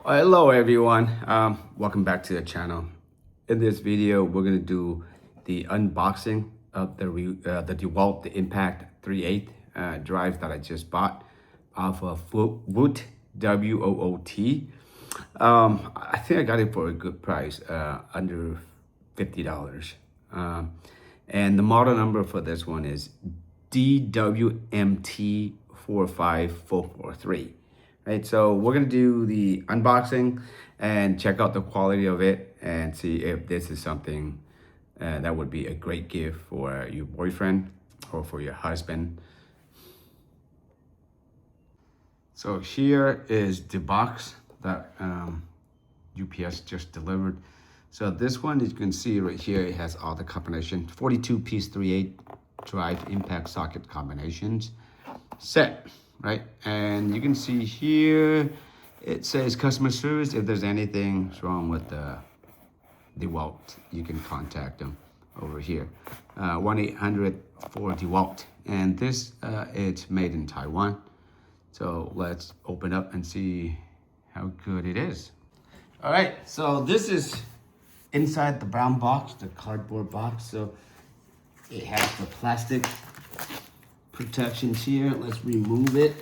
Hello everyone, welcome back to the channel. In this video, we're gonna do the unboxing of the DEWALT DWMT45443 drive that I just bought off of DEWALT WOOT. I think I got it for a good price, under $50. And the model number for this one is DWMT45443. Right, so we're gonna do the unboxing and check out the quality of it and see if this is something that would be a great gift for your boyfriend or for your husband. So here is the box that UPS just delivered. So this one, as you can see right here, it has all the combination, 42-piece 3/8 drive impact socket combinations set. Right, and you can see here it says customer service. If there's anything wrong with the DEWALT, you can contact them over here, 1-800-4DEWALT. And this it's made in Taiwan. So let's open up and see how good it is. All right, so this is inside the brown box, the cardboard box. So it has the plastic protections here. Let's remove it.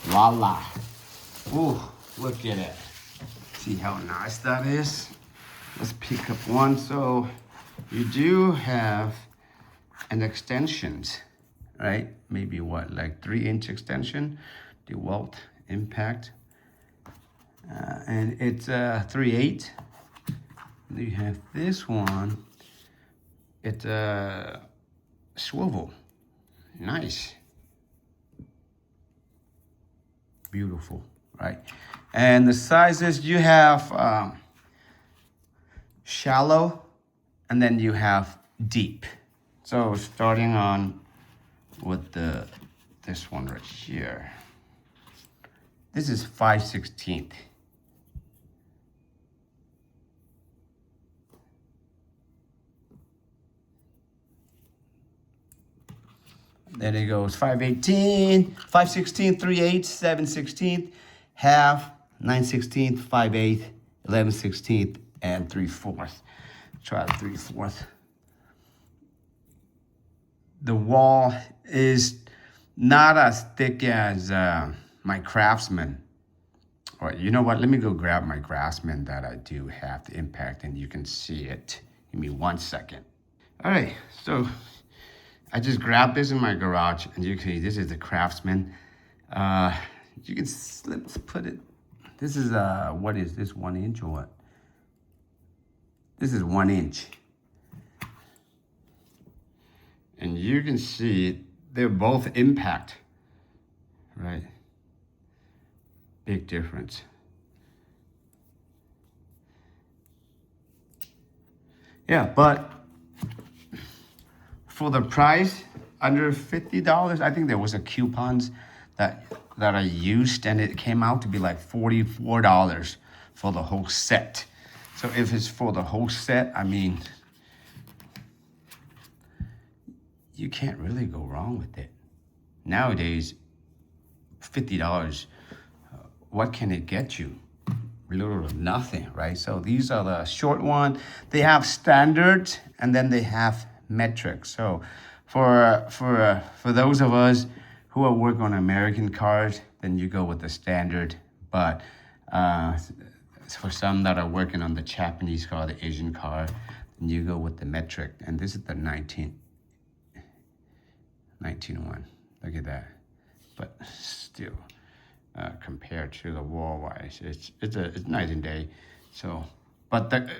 Voila. Ooh, look at it. See how nice that is? Let's pick up one. So you do have an extensions, right? Maybe what, like 3-inch extension, DEWALT impact. And it's 3/8. You have this one, it's a swivel, nice, beautiful, right? And the sizes, you have shallow, and then you have deep. So starting on with this one right here, this is 5/16. Then it goes 5/18, 5/16, 3/8, 7/16, half, 9/16, 5/8, 11/16, and 3/4. Try the 3/4. The wall is not as thick as my Craftsman. Or you know what? Let me go grab my Craftsman that I do have the impact, and you can see it. Give me 1 second. All right, so I just grabbed this in my garage, and you can see this is the Craftsman. You can put it. This is what is this, 1 inch or what? This is 1 inch, and you can see they're both impact, right? Big difference. Yeah, but for the price, under $50, I think there was a coupons that I used, and it came out to be like $44 for the whole set. So if it's for the whole set, I mean, you can't really go wrong with it. Nowadays, $50, what can it get you? Literally nothing, right? So these are the short one. They have standards, and then they have metric. So for those of us who are working on American cars, then you go with the standard. But for some that are working on the Japanese car, the Asian car, then you go with the metric. And this is the 19 one. Look at that. But still, compared to the wall-wise, it's night and day. So, but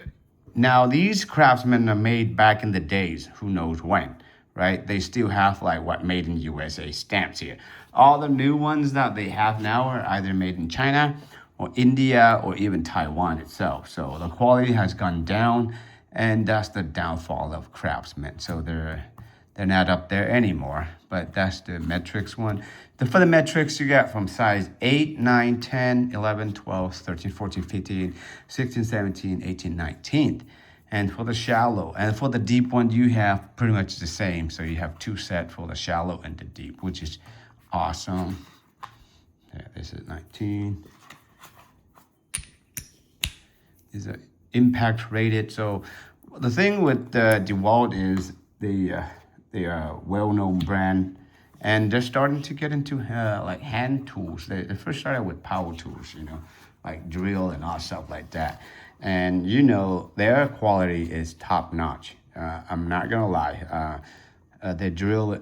now these Craftsmen are made back in the days, who knows when, right? They still have like what made in USA stamps here. All the new ones that they have now are either made in China or India or even Taiwan itself. So the quality has gone down, and that's the downfall of Craftsmen. So they're not up there anymore, but that's the metrics one. For the metrics, you get from size 8, 9, 10, 11, 12, 13, 14, 15, 16, 17, 18, 19. And for the shallow and for the deep one, you have pretty much the same. So you have 2 sets for the shallow and the deep, which is awesome. Yeah, this is 19. These are impact rated. So the thing with DEWALT is they are well-known brand, and they're starting to get into like hand tools. They first started with power tools, you know, like drill and all stuff like that. And you know, their quality is top notch. I'm not gonna lie. The drill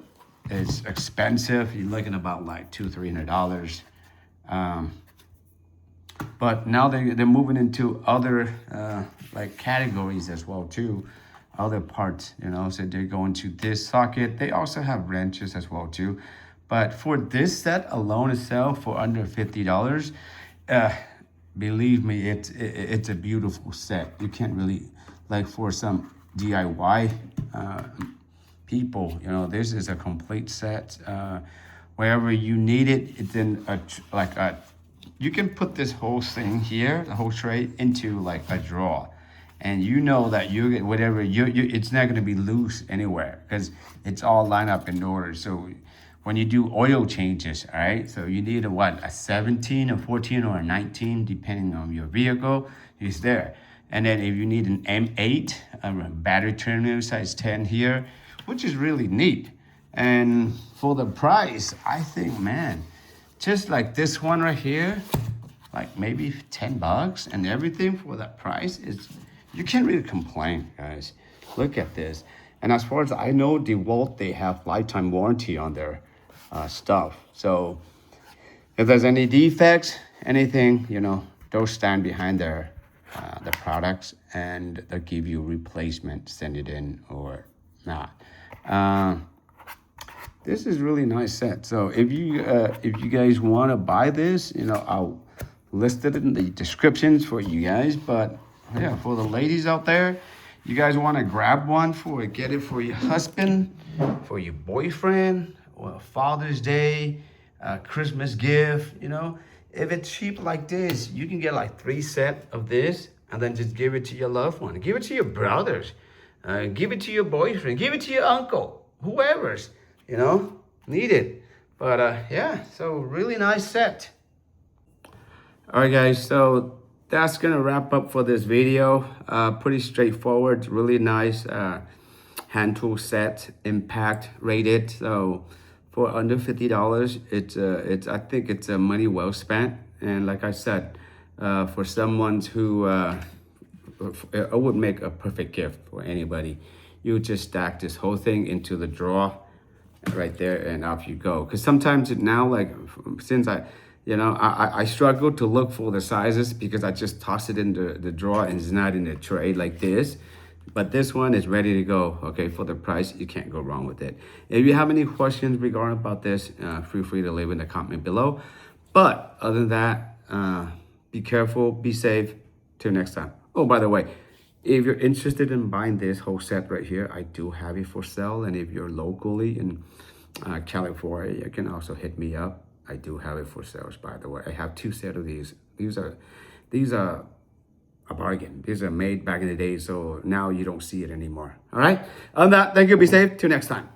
is expensive. You're looking about like $200-300. But now they're moving into other like categories as well too, other parts, you know. So they're going to this socket. They also have wrenches as well too. But for this set alone itself, for under $50, believe me, it's a beautiful set. You can't really, like for some DIY people, you know, this is a complete set. Wherever you need it, it's in you can put this whole thing here, the whole tray, into like a drawer. And you know that you get whatever, it's not gonna be loose anywhere because it's all lined up in order. So when you do oil changes, all right, so you need a 17, a 14, or a 19, depending on your vehicle, it's there. And then if you need an M8, a battery terminal size 10 here, which is really neat. And for the price, I think, man, just like this one right here, like maybe $10 and everything for that price is, you can't really complain, guys. Look at this. And as far as I know, DEWALT, they have lifetime warranty on their stuff. So if there's any defects, anything, you know, they'll stand behind the products and they'll give you replacement, send it in or not. This is really nice set. So if you guys want to buy this, you know, I'll list it in the descriptions for you guys. But yeah, for the ladies out there, you guys want to grab one get it for your husband, for your boyfriend, or Father's Day, Christmas gift, you know. If it's cheap like this, you can get like 3 sets of this and then just give it to your loved one. Give it to your brothers. Give it to your boyfriend. Give it to your uncle, whoever's, you know, need it. But yeah, so really nice set. All right, guys, so that's gonna wrap up for this video. Pretty straightforward, really nice hand tool set, impact rated. So for under $50, it's I think it's a money well spent. And like I said, for someone who it would make a perfect gift for anybody. You just stack this whole thing into the drawer right there and off you go. Because sometimes now, like since I struggle to look for the sizes because I just toss it in the drawer and it's not in the tray like this. But this one is ready to go. Okay, for the price, you can't go wrong with it. If you have any questions regarding about this, feel free to leave in the comment below. But other than that, be careful, be safe. Till next time. Oh, by the way, if you're interested in buying this whole set right here, I do have it for sale. And if you're locally in California, you can also hit me up. I do have it for sale, by the way. I have 2 sets of these. These are a bargain. These are made back in the day, so now you don't see it anymore. All right? On that, thank you. Be safe. Till next time.